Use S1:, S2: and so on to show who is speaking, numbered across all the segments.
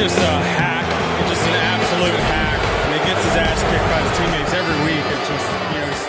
S1: just a hack. He's just an absolute hack. And he gets his ass kicked by his teammates every week. It's just,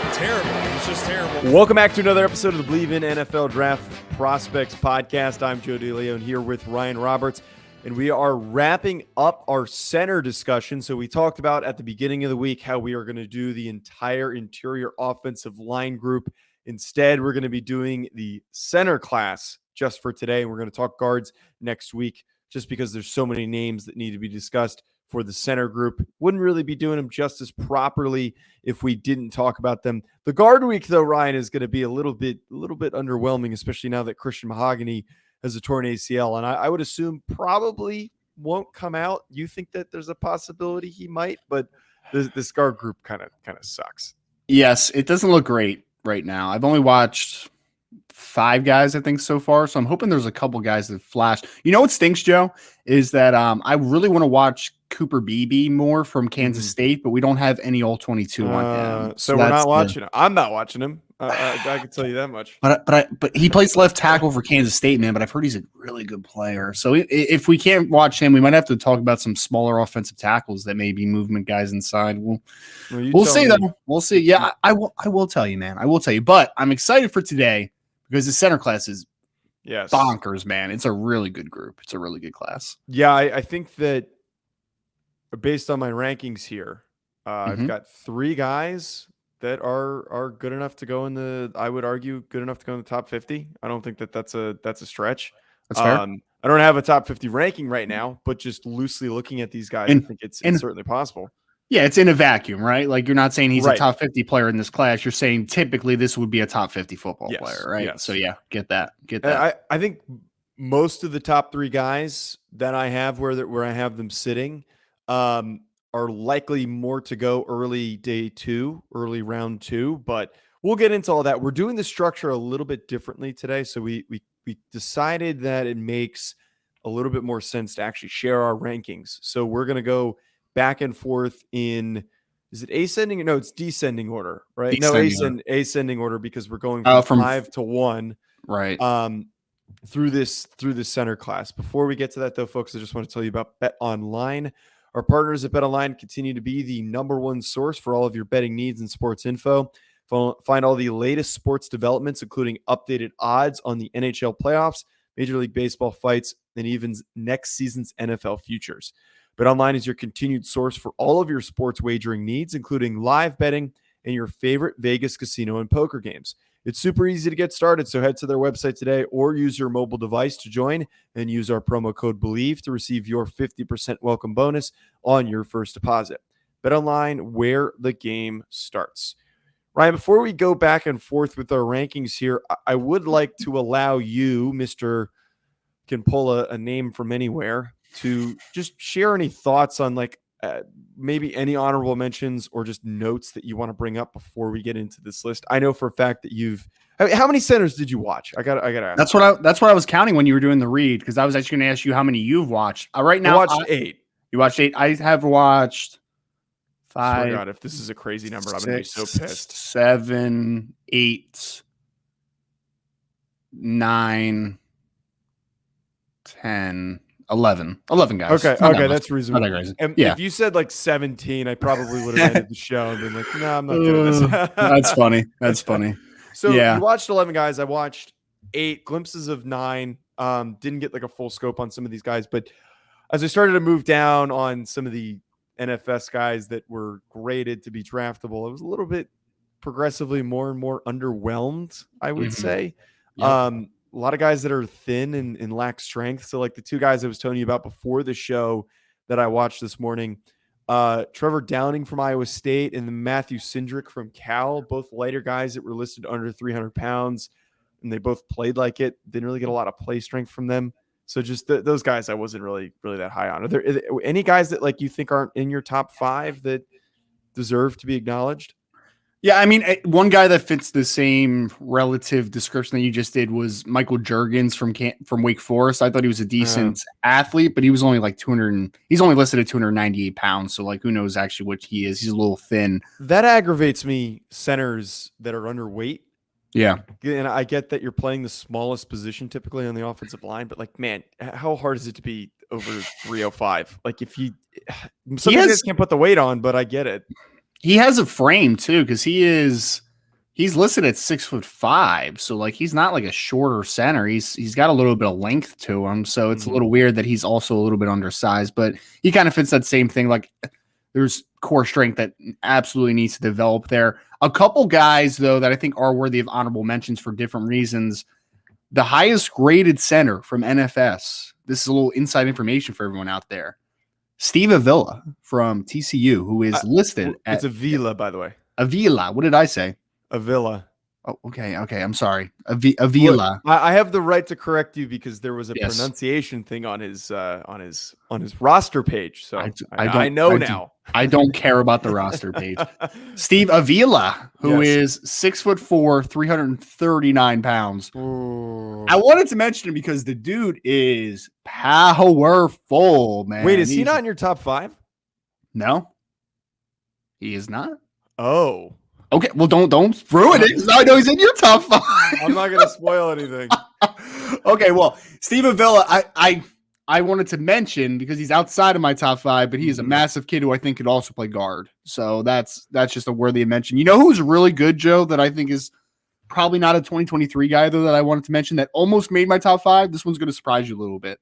S1: it's terrible. It's just terrible.
S2: Welcome back to another episode of the Believe in NFL Draft Prospects podcast. I'm Joe DeLeone here with Ryan Roberts, and we are wrapping up our center discussion. So we talked about at the beginning of the week how we are going to do the entire interior offensive line group. Instead, we're going to be doing the center class just for today. And we're going to talk guards next week just because there's so many names that need to be discussed for the center group. Wouldn't really be doing them justice properly if we didn't talk about them. The guard week, though, Ryan, is going to be a little bit underwhelming, especially now that Christian Mahogany has a torn ACL. And I would assume probably won't come out. You think that there's a possibility he might, but this guard group kind of sucks.
S3: Yes, it doesn't look great right now. I've only watched 5 guys, I think, so far. So I'm hoping there's a couple guys that flash. You know what stinks, Joe, is that I really want to watch Cooper Beebe more from Kansas State, but we don't have any all-22 on him.
S2: So we're not watching him. I'm not watching him. I can tell you that much.
S3: But he plays left tackle for Kansas State, man. But I've heard he's a really good player. So if we can't watch him, we might have to talk about some smaller offensive tackles that may be movement guys inside. We'll see though. We'll see. Yeah, I will tell you, man. I will tell you. But I'm excited for today because the center class is bonkers, man. It's a really good group. It's a really good class.
S2: Yeah, I think that based on my rankings here, I've got 3 guys that are good enough to go in the, I would argue, good enough to go in the top 50. I don't think that's a stretch.
S3: That's fair.
S2: I don't have a top 50 ranking right now, but just loosely looking at these guys, I think it's certainly possible.
S3: Yeah, it's in a vacuum, right? Like you're not saying he's a top 50 player in this class. You're saying typically this would be a top 50 football player, right? Yes. So yeah, get that.
S2: I think most of the top 3 guys that I have where I have them sitting, are likely more to go early round 2, but we'll get into all that. We're doing the structure a little bit differently today. So we decided that it makes a little bit more sense to actually share our rankings. So we're going to go back and forth in, is it ascending? No, it's descending order, right? Ascending order, because we're going from 5 to 1,
S3: right?
S2: Through this center class. Before we get to that though, folks, I just want to tell you about Bet Online. Our partners at BetOnline continue to be the #1 source for all of your betting needs and sports info. Find all the latest sports developments, including updated odds on the NHL playoffs, Major League Baseball fights, and even next season's NFL futures. BetOnline is your continued source for all of your sports wagering needs, including live betting and your favorite Vegas casino and poker games. It's super easy to get started, so head to their website today or use your mobile device to join and use our promo code BELIEVE to receive your 50% welcome bonus on your first deposit. BetOnline, where the game starts. Ryan, before we go back and forth with our rankings here, I would like to allow you, Mr. Can pull a name from anywhere, to just share any thoughts on maybe any honorable mentions or just notes that you want to bring up before we get into this list. I know for a fact that how many centers did you watch? I gotta ask.
S3: That's what I was counting when you were doing the read, because I was actually going to ask you how many you've watched. Right now,
S2: I watched 8.
S3: You watched 8. I have watched 5.
S2: God, if this is a crazy number, I'm going to be so pissed.
S3: 7, 8, 9, 10. 11 guys.
S2: Okay, that's reasonable. And
S3: yeah.
S2: If you said 17, I probably would have ended the show and been like, no, I'm not doing this.
S3: That's funny.
S2: So you watched 11 guys. I watched 8, glimpses of 9. Didn't get a full scope on some of these guys, but as I started to move down on some of the NFS guys that were graded to be draftable, I was a little bit progressively more and more underwhelmed, I would say. Yep. A lot of guys that are thin and lack strength. So the 2 guys I was telling you about before the show that I watched this morning, Trevor Downing from Iowa State and then Matthew Sedrick from Cal, both lighter guys that were listed under 300 pounds, and they both played like it. Didn't really get a lot of play strength from them. So just those guys I wasn't really that high on. Are there any guys that you think aren't in your top 5 that deserve to be acknowledged?
S3: Yeah, I mean, one guy that fits the same relative description that you just did was Michael Juergens from Wake Forest. I thought he was a decent athlete, but he was only 200. He's only listed at 298 pounds. So who knows actually what he is? He's a little thin.
S2: That aggravates me. Centers that are underweight.
S3: Yeah,
S2: and I get that you're playing the smallest position typically on the offensive line, but man, how hard is it to be over 305. Like if some guys can't put the weight on, but I get it.
S3: He has a frame too, because he's listed at 6'5", so like he's not like a shorter center. He's got a little bit of length to him, so it's a little weird that he's also a little bit undersized, but he kind of fits that same thing. Like there's core strength that absolutely needs to develop there. A couple guys though that I think are worthy of honorable mentions for different reasons. The highest graded center from NFS. This is a little inside information for everyone out there. Steve Avila from TCU, who is listed
S2: it's Avila, by the way.
S3: Avila. What did I say?
S2: Avila.
S3: Oh, okay. I'm sorry. Avila.
S2: Look, I have the right to correct you because there was a pronunciation thing on his roster page. So I know now.
S3: I don't care about the roster page. Steve Avila, who is 6'4", 339 pounds.
S2: Ooh.
S3: I wanted to mention him because the dude is powerful, man.
S2: Wait, is he not in your top 5?
S3: No, he is not.
S2: Oh.
S3: Okay, well, don't ruin it. I know he's in your top 5.
S2: I'm not going to spoil anything.
S3: Okay, well, Steve Avila, I wanted to mention because he's outside of my top 5, but he is a massive kid who I think could also play guard. So that's just a worthy of mention. You know who's really good, Joe, that I think is probably not a 2023 guy, though, that I wanted to mention that almost made my top 5? This one's going to surprise you a little bit.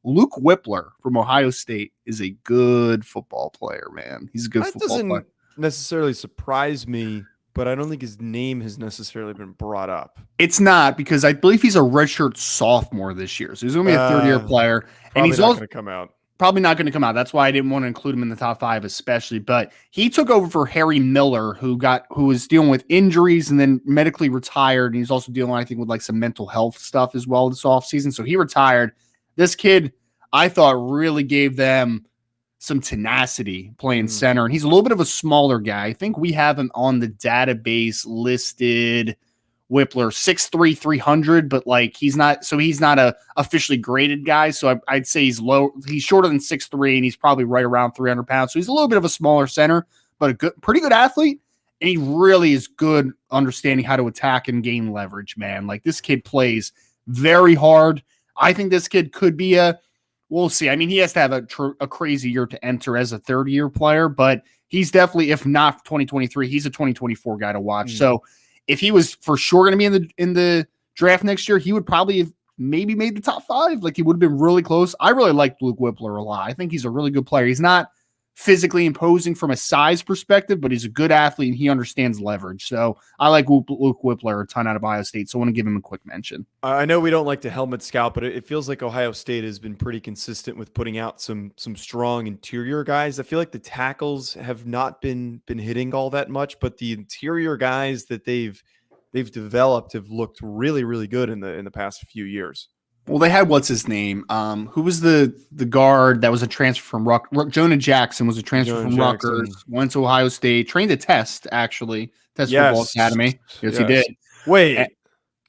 S3: Luke Whipler from Ohio State is a good football player, man. He's a good football player.
S2: Necessarily surprise me, but I don't think his name has necessarily been brought up.
S3: It's not, because I believe he's a redshirt sophomore this year, so he's going to be a third-year player, and he's also
S2: going to come out.
S3: Probably not going to come out. That's why I didn't want to include him in the top 5, especially. But he took over for Harry Miller, who was dealing with injuries and then medically retired, and he's also dealing, I think, with like some mental health stuff as well this offseason. So he retired. This kid, I thought, really gave them some tenacity playing center, and he's a little bit of a smaller guy. I think we have him on the database listed, Whipler, 6'3", 300, but like he's not a officially graded guy. So I'd say he's low. He's shorter than 6'3", and he's probably right around 300 pounds. So he's a little bit of a smaller center, but pretty good athlete. And he really is good understanding how to attack and gain leverage, man. Like this kid plays very hard. I think this kid could be we'll see. I mean, he has to have a crazy year to enter as a third-year player, but he's definitely, if not 2023, he's a 2024 guy to watch. So if he was for sure going to be in the draft next year, he would probably have maybe made the top 5. Like he would have been really close. I really like Luke Whipler a lot. I think he's a really good player. He's not physically imposing from a size perspective, but he's a good athlete and he understands leverage. So I like Luke Whipler a ton out of Ohio State. So I want to give him a quick mention.
S2: I know we don't like to helmet scout, but it feels like Ohio State has been pretty consistent with putting out some strong interior guys. I feel like the tackles have not been hitting all that much, but the interior guys that they've developed have looked really, really good in the past few years.
S3: Well, they had what's his name? Who was the guard that was a transfer from Jonah Jackson was a transfer from Rutgers, went to Ohio State, trained to Test Football Academy. Yes, he did.
S2: Wait.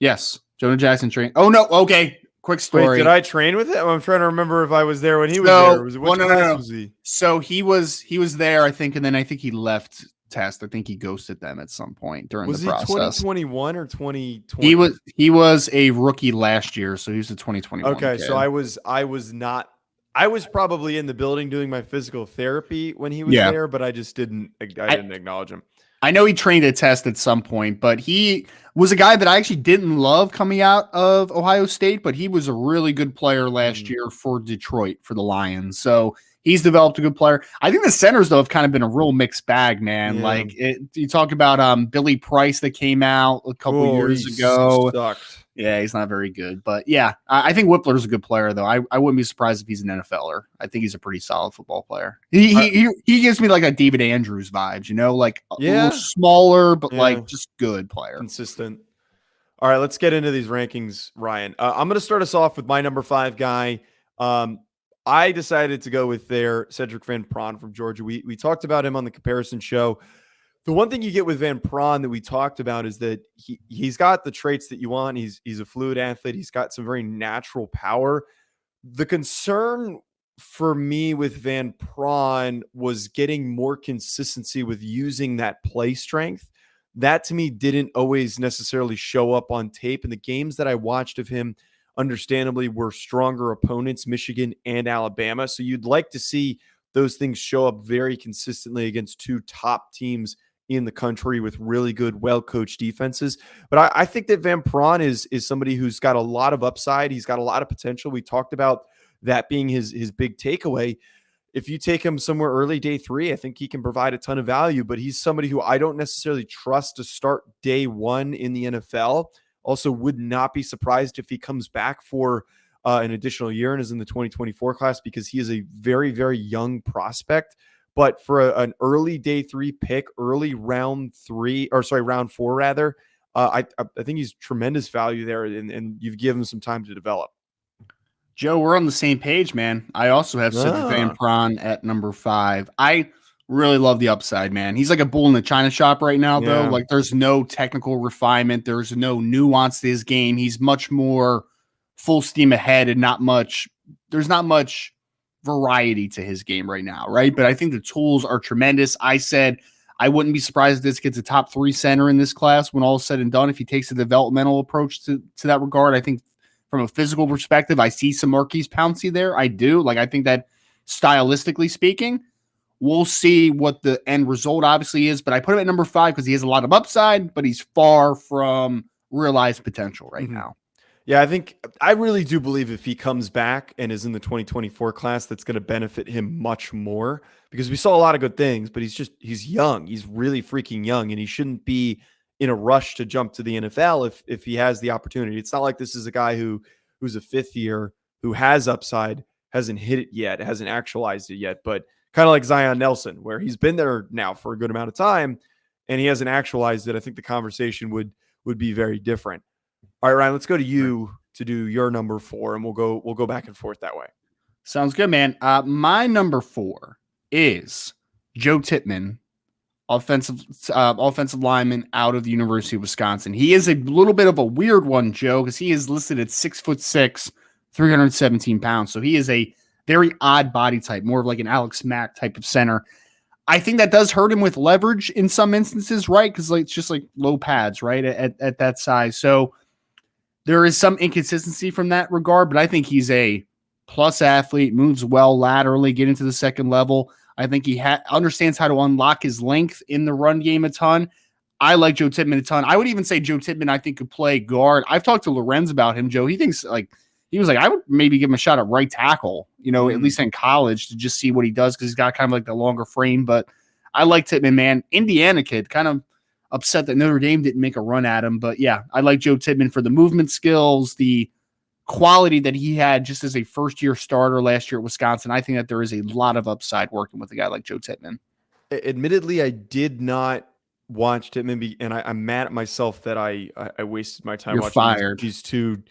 S3: Yes, Jonah Jackson trained. Oh no, okay. Quick story.
S2: Wait, did I train with him? I'm trying to remember if I was there when he was there. Was he?
S3: So he was there, I think, and then I think he left Test. I think he ghosted them at some point during the process.
S2: Was he 2021 or 2020?
S3: He was a rookie last year, so he was a 2021.
S2: Okay,
S3: kid.
S2: so I was probably in the building doing my physical therapy when he was there, but I just didn't acknowledge him.
S3: I know he trained at Test at some point, but he was a guy that I actually didn't love coming out of Ohio State, but he was a really good player last year for Detroit, for the Lions. So he's developed a good player. I think the centers, though, have kind of been a real mixed bag, man. Yeah. You talk about Billy Price that came out a couple years ago.
S2: Sucked.
S3: Yeah, he's not very good. But, yeah, I think Whipler's a good player, though. I wouldn't be surprised if he's an NFLer. I think he's a pretty solid football player. He gives me like a David Andrews vibes, like a little smaller, but like just good player.
S2: Consistent. All right, let's get into these rankings, Ryan. I'm going to start us off with my number 5 guy. I decided to go with Cedric Van Praan from Georgia. We talked about him on the comparison show. The one thing you get with Van Praan that we talked about is that he's got the traits that you want. He's a fluid athlete. He's got some very natural power. The concern for me with Van Praan was getting more consistency with using that play strength. That to me didn't always necessarily show up on tape. In the games that I watched of him understandably were stronger opponents, Michigan and Alabama. So you'd like to see those things show up very consistently against two top teams in the country with really good, well-coached defenses. But I think that Van Praan is somebody who's got a lot of upside. He's got a lot of potential. We talked about that being his big takeaway. If you take him somewhere early, day 3, I think he can provide a ton of value, but he's somebody who I don't necessarily trust to start day 1 in the NFL. Also would not be surprised if he comes back for an additional year and is in the 2024 class, because he is a very, very young prospect. But for an early day 3 pick, early round 4 rather, I think he's tremendous value there, and you've given him some time to develop.
S3: Joe, we're on the same page, man. I also have Sedrick Van Praan at number 5. I really love the upside, man. He's like a bull in the china shop right now, though. Like, there's no technical refinement. There's no nuance to his game. He's much more full steam ahead, and there's not much variety to his game right now, right? But I think the tools are tremendous. I said I wouldn't be surprised if this gets a top 3 center in this class when all is said and done, if he takes a developmental approach to that regard. I think from a physical perspective, I see some Marquise Pouncey there. I do. Like, I think that stylistically speaking, we'll see what the end result obviously is, but I put him at number 5 because he has a lot of upside, but he's far from realized potential right now.
S2: Yeah, I really do believe if he comes back and is in the 2024 class, that's going to benefit him much more, because we saw a lot of good things, but he's young. He's really freaking young, and he shouldn't be in a rush to jump to the NFL if he has the opportunity. It's not like this is a guy who's a 5th year, who has upside, hasn't hit it yet, hasn't actualized it yet, but kind of like Zion Nelson, where he's been there now for a good amount of time and he hasn't actualized it. I think the conversation would be very different. All right, Ryan, let's go to you to do your number 4, and we'll go back and forth that way.
S3: Sounds good, man. My number 4 is Joe Tippmann, offensive lineman out of the University of Wisconsin. He is a little bit of a weird one, Joe, because he is listed at 6'6", 317 pounds. So he is a very odd body type, more of like an Alex Mack type of center. I think that does hurt him with leverage in some instances, right? Because it's just like low pads, right, at that size. So there is some inconsistency from that regard, but I think he's a plus athlete, moves well laterally, get into the second level. I think he understands how to unlock his length in the run game a ton. I like Joe Tippmann a ton. I would even say Joe Tippmann, I think, could play guard. I've talked to Lorenz about him, Joe. He thinks he was like, I would maybe give him a shot at right tackle, at least in college, to just see what he does, because he's got kind of like the longer frame. But I like Tippmann, man. Indiana kid, kind of upset that Notre Dame didn't make a run at him. But yeah, I like Joe Tippmann for the movement skills, the quality that he had just as a first-year starter last year at Wisconsin. I think that there is a lot of upside working with a guy like Joe Tippmann.
S2: Admittedly, I did not watch Tippmann, and I'm mad at myself that I wasted my time.
S3: You're
S2: watching
S3: fired.
S2: These two.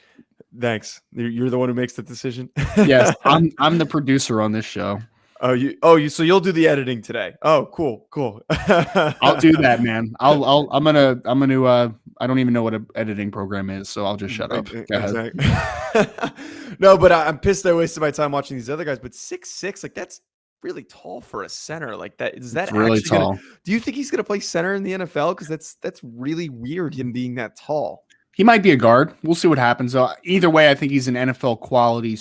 S2: Thanks. You're the one who makes the decision.
S3: Yes, I'm the producer on this show.
S2: So you'll do the editing today. Oh, cool.
S3: I'll do that, man. I'm gonna I don't even know what an editing program is, so I'll just shut up.
S2: Exactly. No, but I'm pissed I wasted my time watching these other guys. But 6'6", like, that's really tall for a center. Like, that is that
S3: really tall.
S2: Do you think he's gonna play center in the NFL? Because that's really weird, him being that tall.
S3: He might be a guard. We'll see what happens. Either way, I think he's an NFL quality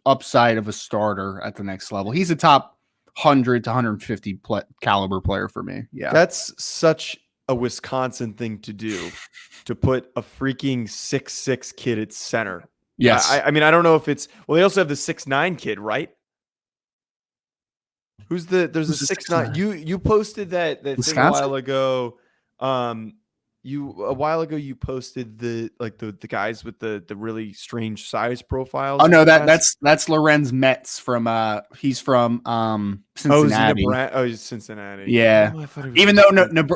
S3: upside of a starter at the next level. He's a top 100 to 150 caliber player for me. Yeah,
S2: that's such a Wisconsin thing to do, to put a freaking 6'6" kid at center.
S3: Yes,
S2: I mean, I don't know if it's they also have the 6'9" kid, right? Who's there's a 6'9"? You posted that thing a while ago. A while ago you posted the guys with the really strange size profiles.
S3: Oh no, that's Lorenz Metz from he's from Cincinnati.
S2: He's Cincinnati.
S3: Yeah. Even though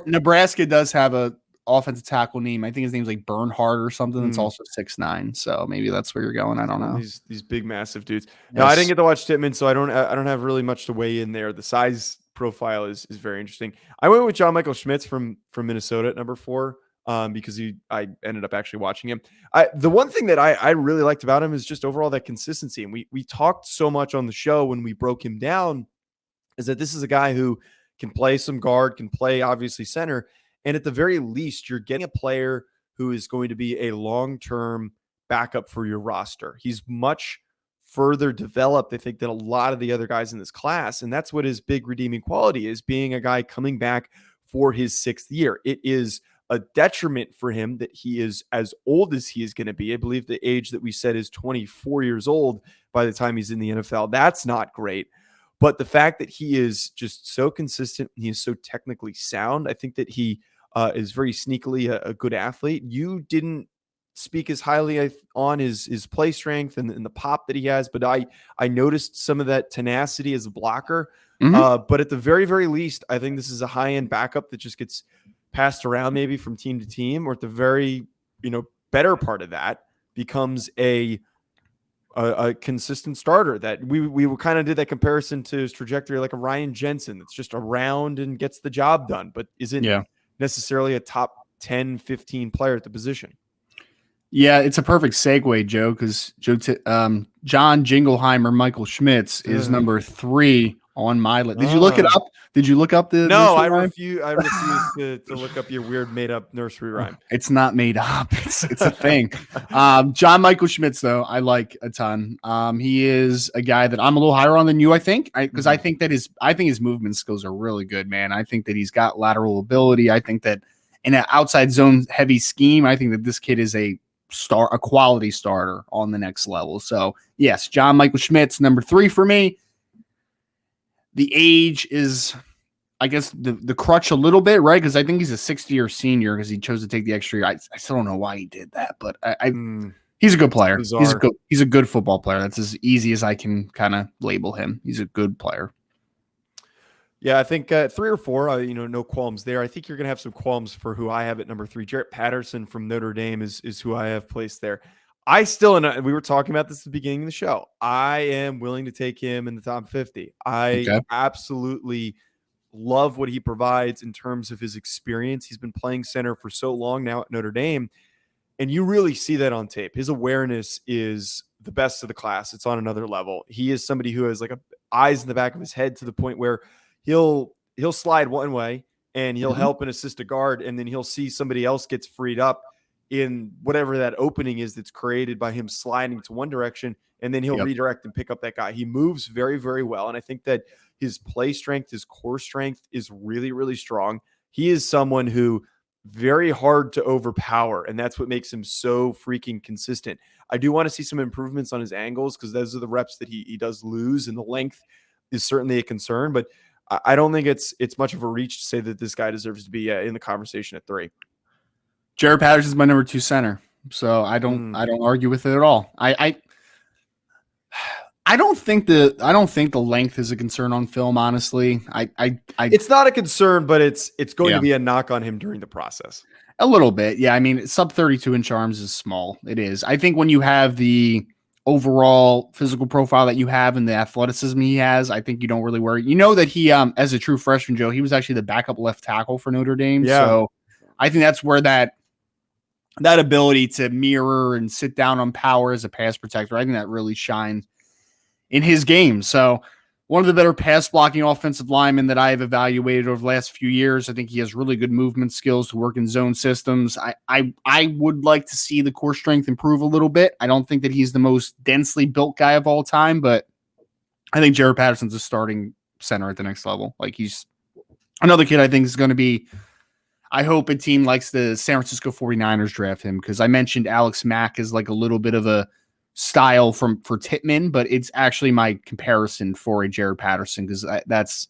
S3: Nebraska does have a offensive tackle name. I think his name's like Bernhard or something. It's also 6'9". So maybe that's where you're going. I don't know.
S2: These big massive dudes. No, I didn't get to watch Tippmann, so I don't have really much to weigh in there. The size profile is very interesting. I went with John Michael Schmitz from Minnesota at number 4 because I ended up actually watching him. The one thing that I really liked about him is just overall that consistency. And we talked so much on the show when we broke him down, is that this is a guy who can play some guard, can play obviously center, and at the very least, you're getting a player who is going to be a long-term backup for your roster. He's much further developed, I think, than a lot of the other guys in this class. And that's what his big redeeming quality is, being a guy coming back for his 6th year. It is a detriment for him that he is as old as he is going to be. I believe the age that we said is 24 years old by the time he's in the NFL. That's not great. But the fact that he is just so consistent, he is so technically sound, I think that he is very sneakily a good athlete. You didn't speak as highly on his play strength and the pop that he has, but I noticed some of that tenacity as a blocker. But at the very, very least, I think this is a high-end backup that just gets passed around maybe from team to team, or at the very, better part of that becomes a consistent starter. That we kind of did that comparison to his trajectory, like a Ryan Jensen that's just around and gets the job done, but isn't necessarily a top 10, 15 player at the position.
S3: Yeah, it's a perfect segue, Joe, because John Jingleheimer, Michael Schmitz is number 3 on my list. Did you look it up? Did you look up the?
S2: No, I refuse to look up your weird made up nursery rhyme.
S3: It's not made up. It's a thing. John Michael Schmitz, though, I like a ton. He is a guy that I'm a little higher on than you, I think, because I think his movement skills are really good, man. I think that he's got lateral ability. I think that in an outside zone heavy scheme, I think that this kid is a quality starter on the next level. So yes, John Michael Schmitz, number 3 for me. The age is, I guess, the crutch a little bit, right? Because I think he's a 6th-year senior because he chose to take the extra year. I still don't know why he did that, but he's a good player. He's a good football player. That's as easy as I can kind of label him. He's a good player.
S2: Yeah, I think 3 or 4, no qualms there. I think you're going to have some qualms for who I have at number 3. Jarrett Patterson from Notre Dame is who I have placed there. And we were talking about this at the beginning of the show, I am willing to take him in the top 50. I absolutely love what he provides in terms of his experience. He's been playing center for so long now at Notre Dame, and you really see that on tape. His awareness is the best of the class. It's on another level. He is somebody who has eyes in the back of his head to the point where he'll slide one way and he'll help and assist a guard, and then he'll see somebody else gets freed up in whatever that opening is that's created by him sliding to one direction, and then he'll redirect and pick up that guy. He moves very, very well, and I think that his play strength, his core strength is really, really strong. He is someone who very hard to overpower, and that's what makes him so freaking consistent. I do want to see some improvements on his angles because those are the reps that he does lose, and the length is certainly a concern, but I don't think it's much of a reach to say that this guy deserves to be in the conversation at 3.
S3: Jarrett Patterson's my number 2 center, so I don't argue with it at all. I don't think the length is a concern on film, honestly.
S2: It's not a concern, but it's going to be a knock on him during the process.
S3: A little bit, yeah. I mean, sub 32-inch arms is small. It is. I think when you have the overall physical profile that you have and the athleticism he has, I think you don't really worry. You know that he, as a true freshman, Joe, he was actually the backup left tackle for Notre Dame. Yeah. So I think that's where that ability to mirror and sit down on power as a pass protector, I think that really shines in his game. So one of the better pass blocking offensive linemen that I have evaluated over the last few years. I think he has really good movement skills to work in zone systems. I would like to see the core strength improve a little bit. I don't think that he's the most densely built guy of all time, but I think Jarrett Patterson's a starting center at the next level. He's another kid I think is going to be, I hope a team likes the San Francisco 49ers draft him, because I mentioned Alex Mack is a little bit of a style for Tittman, but it's actually my comparison for a Jarrett Patterson, because that's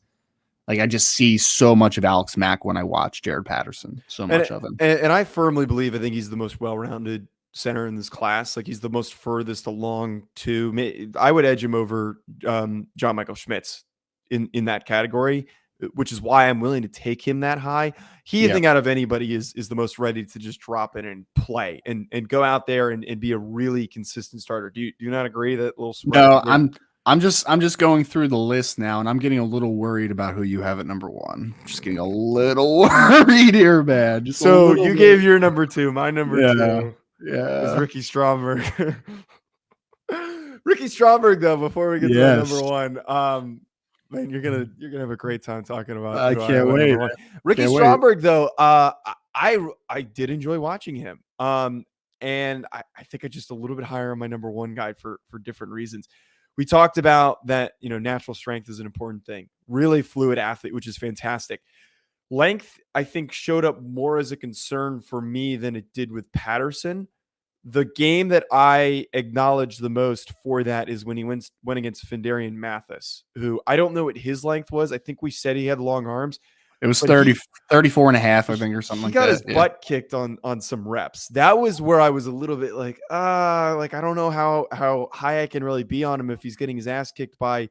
S3: I just see so much of Alex Mack when I watch Jarrett Patterson, so much of him.
S2: And I firmly believe, I think he's the most well-rounded center in this class. He's the most furthest along to, I would edge him over John Michael Schmitz in that category, which is why I'm willing to take him that high. I think out of anybody is the most ready to just drop in and play and go out there and be a really consistent starter. Do you not agree that little smart?
S3: No, I'm just going through the list now, and I'm getting a little worried about who you have at number 1. Just getting a little worried here, man.
S2: So you gave your number 2. My number 2
S3: is
S2: Ricky Stromberg. Ricky Stromberg, though, before we get to number 1, man, you're gonna have a great time talking about.
S3: I can't wait.
S2: Ricky Stromberg, though, I did enjoy watching him. And I think I just a little bit higher on my number one guy for different reasons. We talked about that, natural strength is an important thing. Really fluid athlete, which is fantastic. Length, I think, showed up more as a concern for me than it did with Patterson. The game that I acknowledge the most for that is when he went against Findarian Mathis, who I don't know what his length was. I think we said he had long arms.
S3: It was 34 and a half, I think, or something like that.
S2: He got his butt kicked on some reps. That was where I was a little bit like I don't know how high I can really be on him if he's getting his ass kicked by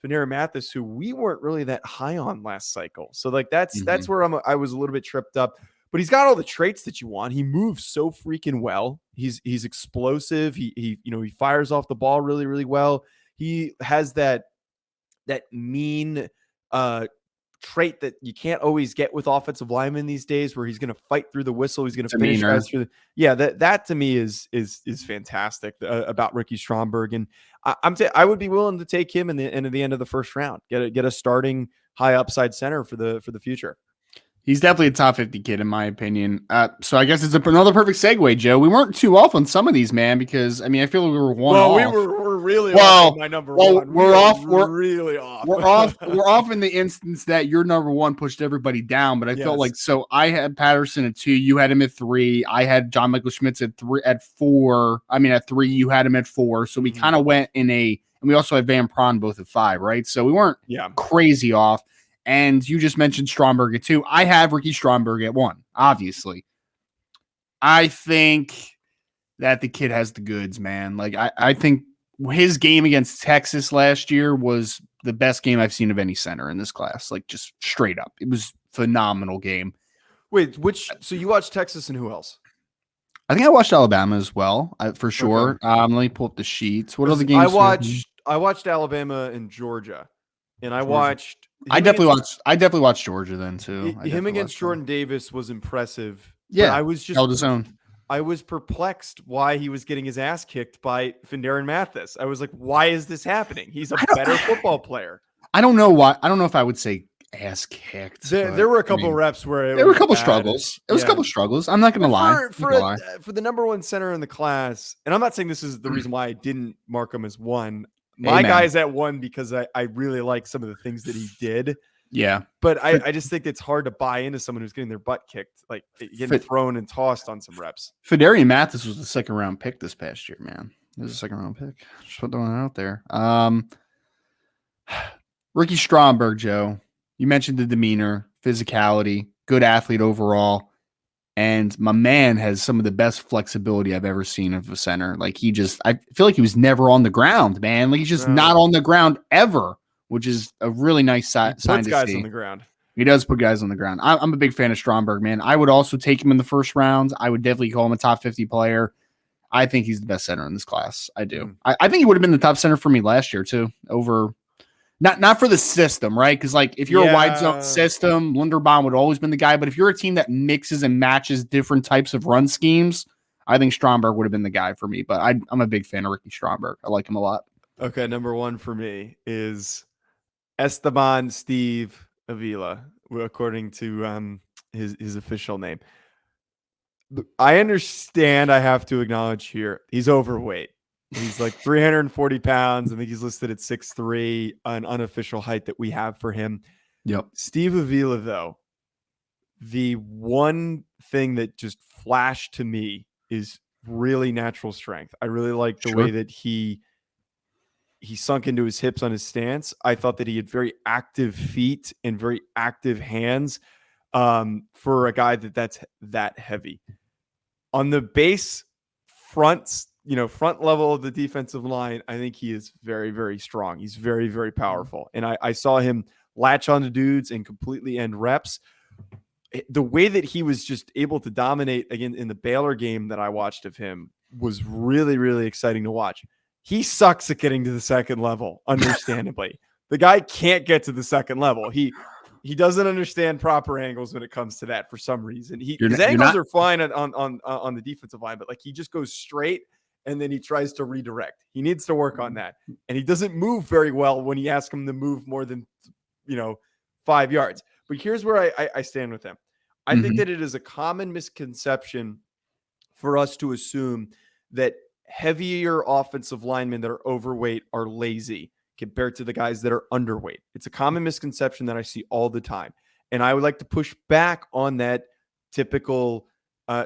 S2: Findarian Mathis, who we weren't really that high on last cycle. So that's where I was a little bit tripped up. But he's got all the traits that you want. He moves so freaking well. He's explosive. He fires off the ball really, really well. He has that mean trait that you can't always get with offensive linemen these days, where he's going to fight through the whistle. He's going to finish guys through that to me is fantastic about Ricky Stromberg. And I would be willing to take him in the end of the first round, get a starting high upside center for the future.
S3: He's definitely a top 50 kid, in my opinion. So I guess it's another perfect segue, Joe. We weren't too off on some of these, man, because, I feel like we were one off.
S2: We're really off on my number one.
S3: We're
S2: really off.
S3: We're off in the instance that your number one pushed everybody down, but I felt like, so I had Patterson at 2, you had him at 3, I had John Michael Schmitz at 4. At 3, you had him at 4. So we kind of went and we also had Van Praan both at 5, right? So we weren't crazy off. And you just mentioned Stromberg at 2. I have Ricky Stromberg at 1, obviously. I think that the kid has the goods, man. Like, I think his game against Texas last year was the best game I've seen of any center in this class. Like, just straight up. It was a phenomenal game.
S2: Wait, so you watched Texas and who else?
S3: I think I watched Alabama as well, for sure. Okay. Let me pull up the sheets. What other games?
S2: I watched Alabama and Georgia. And I watched.
S3: I definitely watched Georgia then too.
S2: Him against Jordan Davis was impressive.
S3: Yeah,
S2: I was just
S3: held his own.
S2: I was perplexed why he was getting his ass kicked by Findarian Mathis. I was like, why is this happening? He's a better football player.
S3: I don't know why. I don't know if I would say ass kicked.
S2: There were a couple reps where
S3: there were a couple struggles. It was a couple struggles. I'm not going to lie.
S2: For the number one center in the class, and I'm not saying this is the reason why I didn't mark him as 1. My guy's at 1 because I really like some of the things that he did.
S3: Yeah.
S2: But I just think it's hard to buy into someone who's getting their butt kicked, like getting thrown and tossed on some reps.
S3: Findarian Mathis was the second round pick this past year, man. It was a second round pick. Just put that one out there. Ricky Stromberg, Joe. You mentioned the demeanor, physicality, good athlete overall. And my man has some of the best flexibility I've ever seen of a center. Like I feel like he was never on the ground, man. Like he's just not on the ground ever, which is a really nice sign to see. He puts
S2: guys on the ground.
S3: He does put guys on the ground. I'm a big fan of Stromberg, man. I would also take him in the first round. I would definitely call him a top 50 player. I think he's the best center in this class. I do. I think he would have been the top center for me last year too, over not for the system, right? Because like if you're a wide zone system, Linderbaum would have always been the guy. But if you're a team that mixes and matches different types of run schemes, I think Stromberg would have been the guy for me. But I'm a big fan of Ricky Stromberg. I like him a lot.
S2: Okay, number 1 for me is Esteban Steve Avila, according to his official name. I understand. I have to acknowledge here he's overweight. He's like 340 pounds. I think he's listed at 6'3", an unofficial height that we have for him.
S3: Yep.
S2: Steve Avila, though, the one thing that just flashed to me is really natural strength. I really like the way that he sunk into his hips on his stance. I thought that he had very active feet and very active hands for a guy that's that heavy. On the base front level of the defensive line, I think he is very, very strong. He's very, very powerful. And I saw him latch on to dudes and completely end reps. The way that he was just able to dominate again in the Baylor game that I watched of him was really, really exciting to watch. He sucks at getting to the second level, understandably. The guy can't get to the second level. He doesn't understand proper angles when it comes to that for some reason. His angles are fine on the defensive line, but like he just goes straight and then he tries to redirect. He needs to work on that. And he doesn't move very well when you ask him to move more than 5 yards. But here's where I stand with him. I think that it is a common misconception for us to assume that heavier offensive linemen that are overweight are lazy compared to the guys that are underweight. It's a common misconception that I see all the time. And I would like to push back on that typical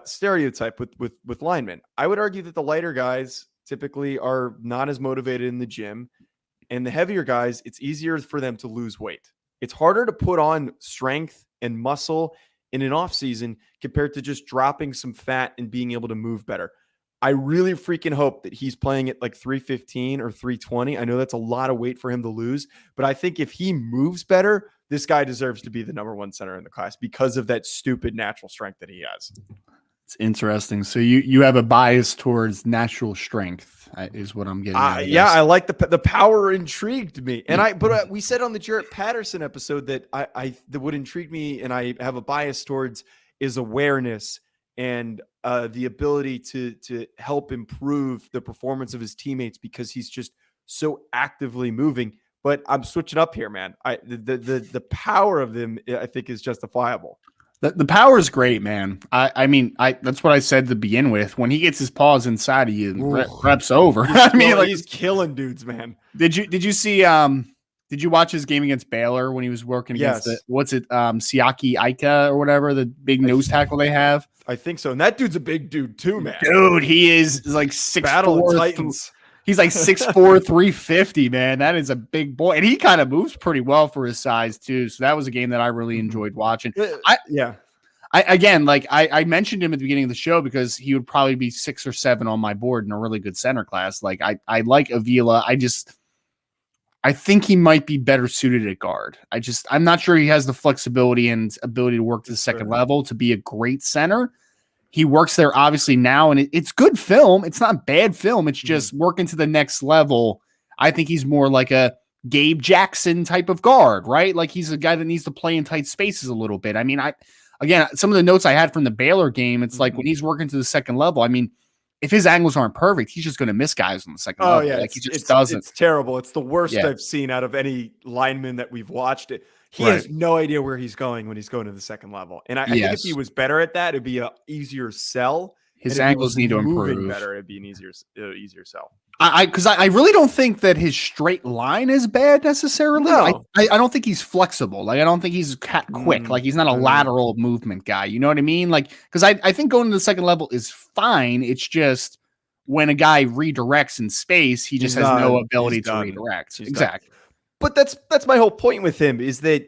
S2: stereotype with linemen. I would argue that the lighter guys typically are not as motivated in the gym, and the heavier guys, it's easier for them to lose weight. It's harder to put on strength and muscle in an off season compared to just dropping some fat and being able to move better. I really freaking hope that he's playing at like 315 or 320. I know that's a lot of weight for him to lose, but I think if he moves better, this guy deserves to be the number one center in the class because of that stupid natural strength that he has.
S3: It's interesting. So you have a bias towards natural strength, is what I'm getting at.
S2: Yeah, I like the power intrigued me, and but we said on the Jarrett Patterson episode that that would intrigue me, and I have a bias towards is awareness and the ability to help improve the performance of his teammates because he's just so actively moving. But I'm switching up here, man. The power of them, I think, is justifiable.
S3: The power is great, man. I mean, that's what I said to begin with. When he gets his paws inside of you, reps over. I mean, like
S2: he's killing dudes, man.
S3: Did you see? Did you watch his game against Baylor when he was working against Siaki Ika or whatever, the big nose tackle they have?
S2: I think so. And that dude's a big dude too, man.
S3: Dude, he is like 6'4".
S2: Battle of Titans.
S3: He's like 6'4", 350, man. That is a big boy. And he kind of moves pretty well for his size, too. So that was a game that I really enjoyed watching. I mentioned him at the beginning of the show because he would probably be 6 or 7 on my board in a really good center class. Like, I like Avila. I think he might be better suited at guard. I'm not sure he has the flexibility and ability to work to the second level to be a great center. He works there obviously now, and it's good film. It's not bad film. It's just working to the next level. I think he's more like a Gabe Jackson type of guard, right? Like he's a guy that needs to play in tight spaces a little bit. I mean, some of the notes I had from the Baylor game, it's like when he's working to the second level, I mean, if his angles aren't perfect, he's just going to miss guys on the second level.
S2: Yeah,
S3: like he just doesn't.
S2: It's terrible. It's the worst I've seen out of any lineman that we've watched. He has no idea where he's going when he's going to the second level. And I think if he was better at that, it'd be an easier sell.
S3: His ankles need to improve.
S2: Better, it'd be an easier sell.
S3: Because I really don't think that his straight line is bad necessarily. No. I don't think he's flexible. Like I don't think he's quick. Like he's not a lateral movement guy. You know what I mean? Like because I think going to the second level is fine. It's just when a guy redirects in space, he just has no ability to redirect. Exactly.
S2: But that's my whole point with him is that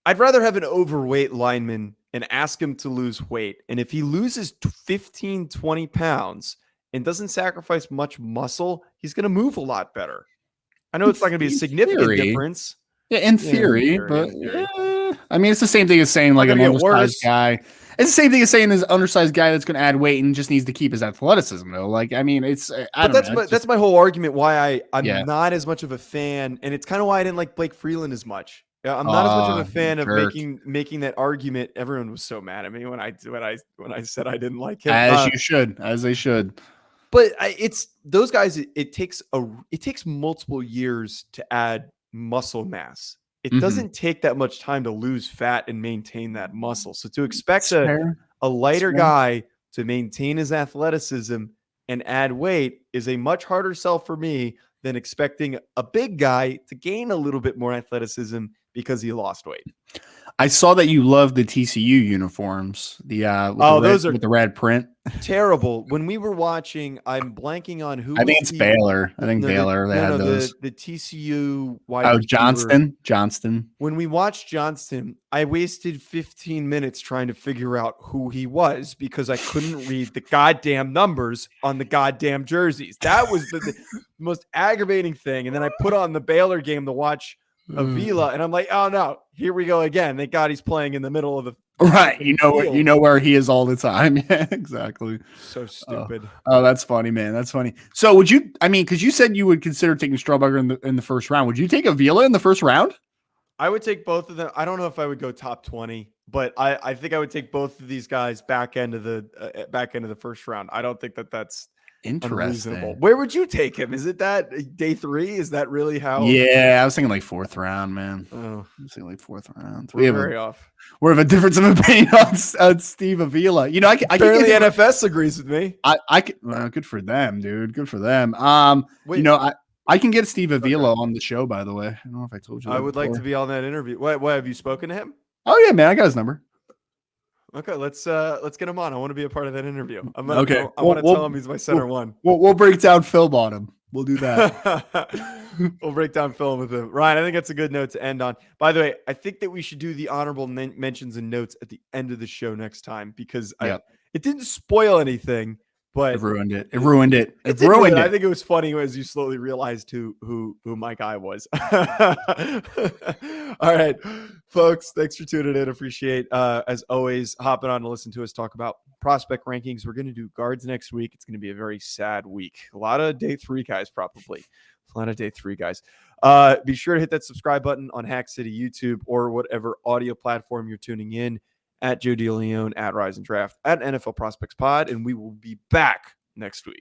S2: I'd rather have an overweight lineman and ask him to lose weight. And if he loses 15, 20 pounds and doesn't sacrifice much muscle, he's going to move a lot better. I know it's not going to be a significant difference.
S3: Yeah, in theory. I mean, it's the same thing as saying like an undersized guy. It's the same thing as saying this undersized guy that's going to add weight and just needs to keep his athleticism, though. Like, I mean,
S2: that's my whole argument why I'm not as much of a fan, and it's kind of why I didn't like Blake Freeland as much. I'm not as much of a fan of making that argument. Everyone was so mad at me when I said I didn't like him.
S3: As they should.
S2: But it's those guys. It takes multiple years to add muscle mass. It doesn't take that much time to lose fat and maintain that muscle. So to expect a lighter guy to maintain his athleticism and add weight is a much harder sell for me than expecting a big guy to gain a little bit more athleticism because he lost weight.
S3: I saw that you love the TCU uniforms. With the red print.
S2: Terrible. When we were watching, I'm blanking on who.
S3: I think it's Baylor. I think Baylor. They had those.
S2: The TCU.
S3: Johnston.
S2: When we watched Johnston, I wasted 15 minutes trying to figure out who he was because I couldn't read the goddamn numbers on the goddamn jerseys. That was the most aggravating thing. And then I put on the Baylor game to watch Avila, and I'm like, oh no, here we go again. Thank God he's playing in the middle of the
S3: right. You know where he is all the time. Yeah, exactly.
S2: So stupid.
S3: Oh, that's funny, man. That's funny. So would you? I mean, because you said you would consider taking Stromberg in the first round. Would you take Avila in the first round?
S2: I would take both of them. I don't know if I would go top 20, but I think I would take both of these guys back end of the first round. I don't think that's.
S3: Interesting.
S2: Unreasonable. Where would you take him? Is it that day 3? Is that really how?
S3: Yeah, I was thinking like 4th round, man.
S2: Oh,
S3: I was thinking like 4th round.
S2: we're very off.
S3: We have a difference of opinion on Steve Avila. You know,
S2: Apparently NFS agrees with me.
S3: Well, good for them, dude. Good for them.
S2: Wait.
S3: You know, I can get Steve Avila on the show, by the way. I don't know if I told you that
S2: I would like
S3: before.
S2: to be on that interview. What have you spoken to him?
S3: Oh yeah, man, I got his number.
S2: Okay, let's get him on. I want to be a part of that interview. I want to tell him he's my center one.
S3: We'll break down film on him. We'll do that.
S2: We'll break down film with him. Ryan, I think that's a good note to end on. By the way, I think that we should do the honorable mentions and notes at the end of the show next time because it didn't spoil anything, but
S3: it ruined it. It ruined it.
S2: It ruined it. I think it was funny as you slowly realized who my guy was. All right, folks, thanks for tuning in. Appreciate, as always, hopping on to listen to us talk about prospect rankings. We're going to do guards next week. It's going to be a very sad week. A lot of day 3 guys, probably. A lot of day 3 guys. Be sure to hit that subscribe button on Hack City YouTube or whatever audio platform you're tuning in, at Joe DeLeone, at Rise and Draft, at NFL Prospects Pod, and we will be back next week.